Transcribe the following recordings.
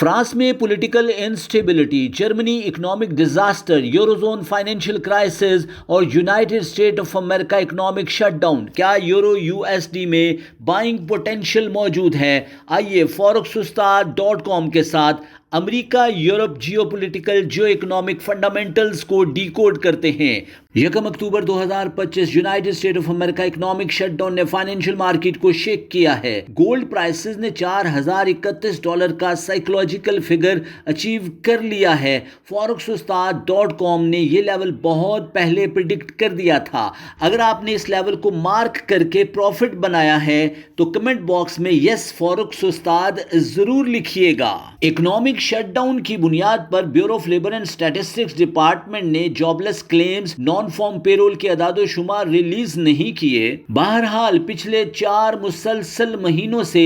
France میں political instability, Germany economic disaster, eurozone financial crisis اور United State of America economic shut down. کیا euro USD میں buying potential موجود ہے؟ آئیے forex-ustad.com کے ساتھ America Europe geo political Jio economic fundamentals کو ڈی کوڈ کرتے ہیں۔ 1 اکتوبر 2025 United State of America economic shut down نے فائنینشیل مارکیٹ کو شیک کیا ہے۔ گولڈ پرائسز نے $4031 کا سائیکولوجیکل فگر اچیو کر لیا ہے۔ forex-ustad.com نے یہ لیول بہت پہلے پریڈکٹ کر دیا تھا۔ اگر آپ نے اس لیول کو مارک کر کے پروفٹ بنایا ہے تو کمنٹ باکس میں یس فوریکس استاد ضرور لکھیے گا۔ اکنامک شٹ ڈاؤن کی بنیاد پر bureau of labour and statistics department نے jobless claims, non farm payroll کے اعداد و شمار ریلیز نہیں کیے۔ بہرحال پچھلے 4 مسلسل مہینوں سے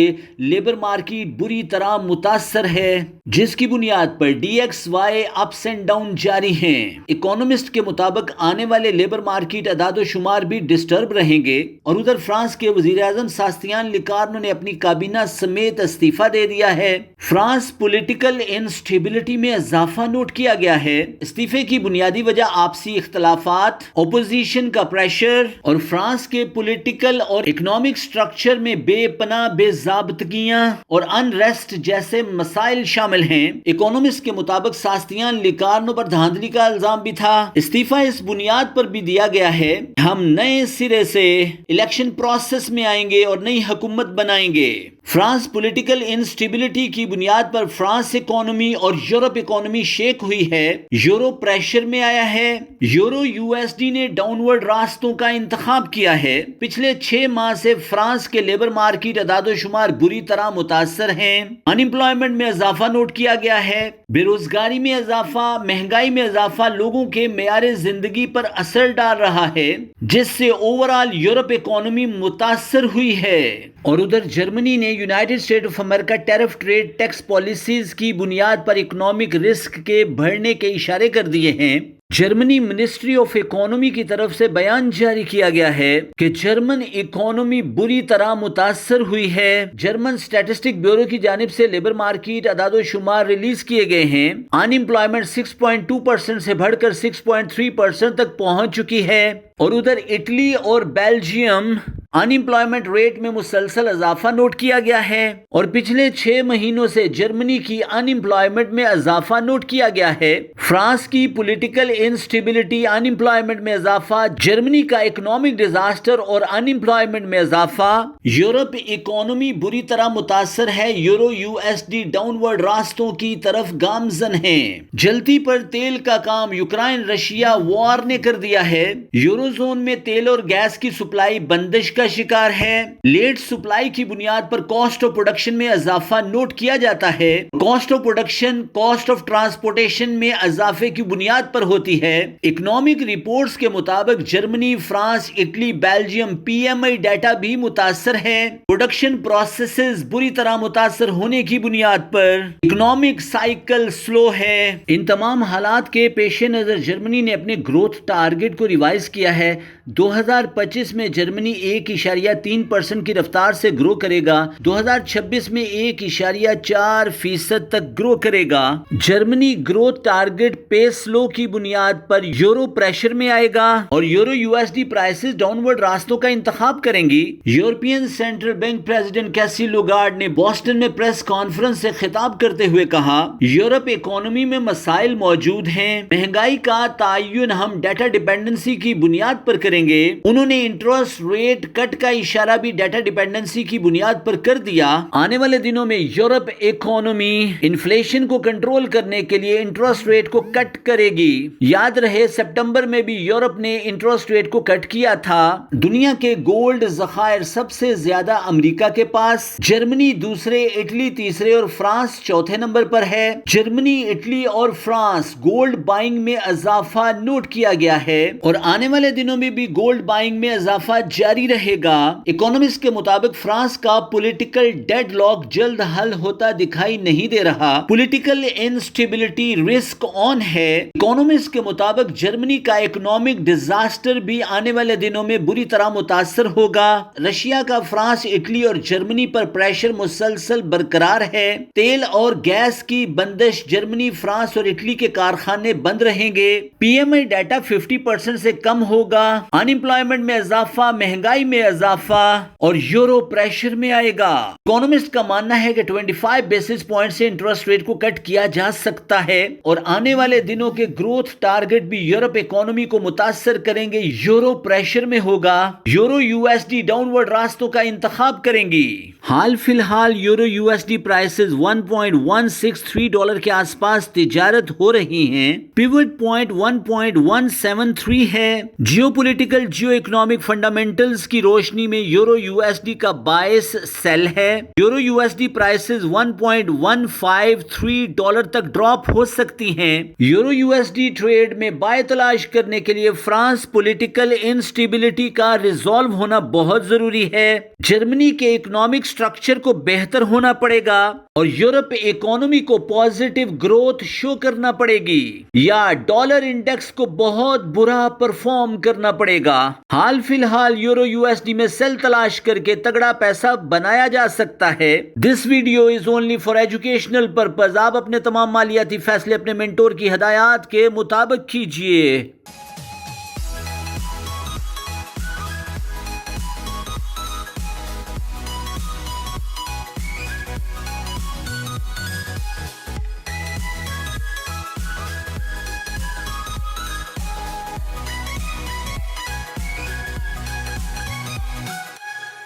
لیبر مارکیٹ بری طرح متاثر ہے، جس کی بنیاد پر DXY اپس اینڈ ڈاؤن جاری ہیں۔ اکانومسٹ کے مطابق آنے والے لیبر مارکیٹ اعداد و شمار بھی ڈسٹرب رہیں گے۔ اور ادھر فرانس کے وزیر اعظم سباستیان لیکارنو نے اپنی کابینہ سمیت استعفیٰ دے دیا ہے۔ فرانس پولیٹیکل انسٹیبلٹی میں اضافہ نوٹ کیا گیا ہے۔ استعفے کی بنیادی وجہ آپسی اختلافات، اپوزیشن کا پریشر اور فرانس کے پولیٹیکل اور اکنامک سٹرکچر میں بے پناہ بے ضابطگیاں اور انریسٹ جیسے مسائل شامل ہیں۔ اکانومسٹ کے مطابق سباستیان لیکارنو پر دھاندلی کا الزام بھی تھا۔ استعفیٰ اس بنیاد پر بھی دیا گیا ہے ہم نئے سرے سے الیکشن پروسیس میں آئیں گے اور نئی حکومت بنائیں گے۔ فرانس پولیٹیکل انسٹیبلٹی کی بنیاد پر فرانس اکانومی اور یورپ اکانومی شیک ہوئی ہے۔ یورو پریشر میں آیا ہے۔ یورو USD نے ڈاؤن ورڈ راستوں کا انتخاب کیا ہے۔ پچھلے 6 ماہ سے فرانس کے لیبر مارکیٹ اعداد و شمار بری طرح متاثر ہیں۔ ان ایمپلائمنٹ میں اضافہ نوٹ کیا گیا ہے۔ بے روزگاری میں اضافہ، مہنگائی میں اضافہ لوگوں کے معیار زندگی پر اثر ڈال رہا ہے، جس سے اوورآل یورپ اکانومی متاثر ہوئی ہے۔ اور ادھر جرمنی نے United State of America tariff trade tax policies کی بنیاد پر اکنامک رسک کے بڑھنے کے اشارے کر دیے ہیں۔ جرمنی منسٹری آف اکانومی کی طرف سے بیان جاری کیا گیا ہے کہ جرمن اکانومی بری طرح متاثر ہوئی ہے۔ جرمن اسٹیٹسٹک بیورو کی جانب سے لیبر مارکیٹ اعداد و شمار ریلیز کیے گئے ہیں۔ ان ایمپلائمنٹ 6.2% سے بڑھ کر 6.3% تک پہنچ چکی ہے۔ اور ادھر اٹلی اور بیلجیم ان ایمپلائمنٹ ریٹ میں مسلسل اضافہ نوٹ کیا گیا ہے، اور پچھلے 6 مہینوں سے جرمنی کی ان ایمپلائمنٹ میں اضافہ نوٹ کیا گیا ہے۔ فرانس کی پولیٹیکل انسٹیبلٹی، ان ایمپلائمنٹ میں اضافہ، جرمنی کا اکنامک ڈیزاسٹر اور ان ایمپلائمنٹ میں اضافہ۔ یورپ اکانومی بری طرح متاثر ہے۔ یورو USD ڈاؤن ورڈ راستوں کی طرف گامزن ہے۔ جلتی پر تیل کا کام یوکرائن رشیا وار نے کر دیا ہے۔ یورو زون میں تیل اور گیس کی سپلائی بندش کا شکار ہے۔ لیٹ سپلائی کی بنیاد پر کاسٹ آف پروڈکشن میں اضافہ نوٹ کیا جاتا ہے۔ Cost of production cost of transportation میں اضافے کی بنیاد پر ہوتی ہے۔ اکنامک رپورٹس کے مطابق Germany, France, Italy, Belgium PMI data بھی متاثر ہے۔ پروڈکشن پروسیسز بری طرح متاثر ہونے کی بنیاد پر اکنامک سائیکل سلو ہے۔ ان تمام حالات کے پیش نظر جرمنی نے اپنے گروتھ ٹارگٹ کو ریوائز کیا ہے۔ 2025 میں جرمنی 1.3% کی رفتار سے گرو کرے گا۔ 2026 میں 1.4% تک گرو کرے گا۔ جرمنی گروتھ ٹارگٹ پیس لو کی بنیاد پر یورو پریشر میں آئے گا اور euro USD prices down word راستوں کا انتخاب کریں گی۔ یورپین سینٹرل بینک پریزیڈنٹ کیسی لوگارڈ نے بوسٹن میں پریس کانفرنس سے خطاب کرتے ہوئے کہا، یورپ اکانومی میں مسائل موجود ہیں۔ مہنگائی کا تعین ہم ڈیٹا ڈیپینڈنسی کی بنیاد پر کریں گے۔ انہوں نے انٹرسٹ ریٹ کٹ کا اشارہ بھی ڈیٹا ڈیپینڈنسی کی بنیاد پر کر دیا۔ آنے والے دنوں میں یورپ اکانومی انفلیشن کو کنٹرول کرنے کے لیے انٹرسٹ ریٹ کو کٹ کرے گی۔ یاد رہے ستمبر میں بھی یورپ نے انٹرسٹ ریٹ کو کٹ کیا تھا۔ دنیا کے گولڈ ذخائر سب سے زیادہ امریکہ کے پاس، جرمنی دوسرے، اٹلی تیسرے اور فرانس چوتھے نمبر پر ہے۔ جرمنی، اٹلی اور فرانس گولڈ بائنگ میں اضافہ نوٹ کیا گیا ہے اور آنے والے دنوں میں بھی گولڈ بائنگ میں اضافہ جاری رہے گا۔ اکانومسٹ کے مطابق فرانس کا پولیٹیکل ڈیڈ لاک جلد حل ہوتا دکھائی نہیں دے رہا۔ پولیٹیکل انسٹیبلٹی رسک آن ہے۔ اکانومسٹ کے مطابق جرمنی کا اکنامک ڈیزاسٹر بھی آنے والے دنوں میں بری طرح متاثر ہوگا۔ رشیا کا فرانس، اٹلی اور جرمنی پر پریشر مسلسل برقرار ہے۔ تیل اور گیس کی بندش، جرمنی، فرانس اور اٹلی کے کارخانے بند رہیں گے۔ پی ایم آئی ڈیٹا 50% سے کم ہوگا۔ ان امپلائمنٹ میں اضافہ، مہنگائی میں اضافہ اور یورو پریشر میں آئے گا۔ اکانومسٹ کا ماننا ہے کہ 25 بیسس پوائنٹ سے انٹرسٹ ریٹ کو کٹ کیا جا سکتا ہے اور آنے والے دنوں کے گروتھ ٹارگٹ بھی یورپ اکانومی کو متاثر کریں گے۔ یورو پریشر میں ہوگا۔ Euro U S D down word راستوں کا انتخاب کریں گی۔ حال فی الحال euro U S D prices $1.163 کے آس پاس تجارت ہو رہی ہیں۔ پیوٹ پوائنٹ 1.173 ہے۔ Jio political Jio economic fundamentals کی روشنی میں یورو یو ایس ڈی کا باعث سیل ہے۔ Euro U S D prices $1.153 تک ڈراپ ہو سکتی ہیں۔ Euro U S D trade میں بائیں تلاش کرنے کے لیے فرانس پولیٹیکل انسٹیبلٹی کا ریزالو ہونا بہت ضروری ہے۔ جرمنی کے اکنامک سٹرکچر کو بہتر ہونا پڑے گا اور یورپ اکانومی کو پازیٹیو گروتھ شو کرنا پڑے گی، یا ڈالر انڈیکس کو بہت برا پرفارم کرنا پڑے گا۔ حال فی الحال یورو یو ایس ڈی میں سیل تلاش کر کے تگڑا پیسہ بنایا جا سکتا ہے۔ This video is only for educational purpose. آپ اپنے تمام مالیاتی فیصلے اپنے مینٹور کی ہدایات کے مطابق کیجئے۔